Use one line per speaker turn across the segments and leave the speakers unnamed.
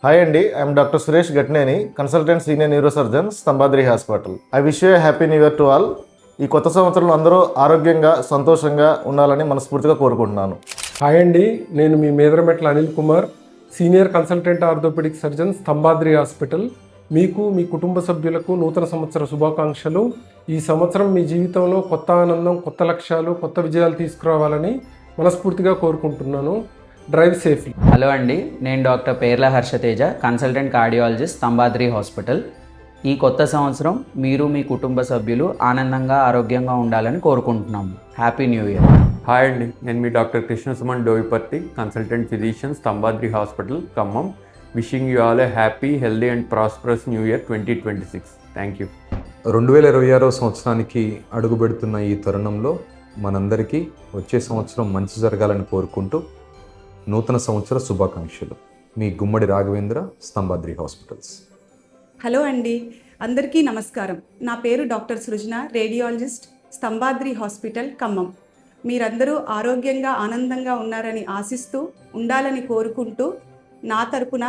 Hi అండి, I'm doctor Suresh Gatneni, consultant senior neurosurgeon, Stambhadri hospital. I wish you happy new year to all. ఈ కొత్త సంవత్సరంలో అందరూ ఆరోగ్యంగా సంతోషంగా ఉండాలని మనస్ఫూర్తిగా కోరుకుంటున్నాను.
హాయ్ అండి, నేను మీ Medarametla Anil Kumar, senior consultant orthopaedic surgeon, Stambhadri hospital. మీకు మీ కుటుంబ సభ్యులకు నూతన సంవత్సర శుభాకాంక్షలు. ఈ సంవత్సరం మీ జీవితంలో కొత్త ఆనందం, కొత్త లక్ష్యాలు, కొత్త విజయాలు తీసుకురావాలని మనస్ఫూర్తిగా కోరుకుంటున్నాను. Drive safely.
హలో అండి, నేను డాక్టర్ పేర్ల Harshateja, consultant cardiologist, Stambhadri hospital. ఈ కొత్త సంవత్సరం మీరు మీ కుటుంబ సభ్యులు ఆనందంగా ఆరోగ్యంగా ఉండాలని కోరుకుంటున్నాము. Happy new year.
హాయ్ అండి, నేను మీ doctor Krishna Suman Doiparthi, consultant physician, Stambhadri hospital, Khammam. Wishing you all a happy, healthy and prosperous new year 2026. Thank you.
2026వ సంవత్సరానికి అడుగుపెడుతున్న ఈ తరుణంలో మనందరికీ వచ్చే సంవత్సరం మంచి జరగాలని కోరుకుంటూ నూతన సంవత్సర శుభాకాంక్షలు. మీ గుమ్మడి రాఘవేంద్ర, స్తంభాద్రి హాస్పిటల్స్.
హలో అండి, అందరికీ నమస్కారం. నా పేరు డాక్టర్ సృజన, రేడియాలజిస్ట్, స్తంభాద్రి హాస్పిటల్, ఖమ్మం. మీరందరూ ఆరోగ్యంగా ఆనందంగా ఉన్నారని ఆశిస్తూ ఉండాలని కోరుకుంటూ నా తరపున,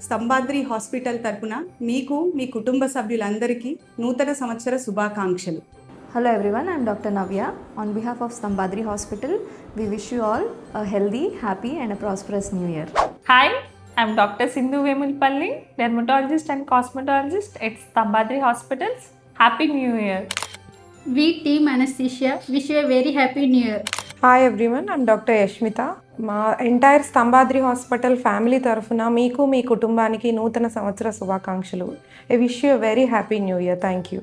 స్తంభాద్రి హాస్పిటల్ తరపున మీకు మీ కుటుంబ సభ్యులందరికీ నూతన సంవత్సర శుభాకాంక్షలు.
Hello everyone, I am Dr. Navya. On behalf of Stambhadri Hospital, we wish you all a healthy, happy and a prosperous new year.
Hi, I am Dr. Sindhu Vemulpalli, dermatologist and cosmetologist at Stambhadri Hospitals. Happy New Year.
We team anesthesia wish you a very happy new year.
Hi everyone, I'm doctor Yashmitha. మా entire Stambhadri hospital family తరఫున మీకు మీ కుటుంబానికి నూతన సంవత్సర శుభాకాంక్షలు. I wish you a very happy new year. Thank you.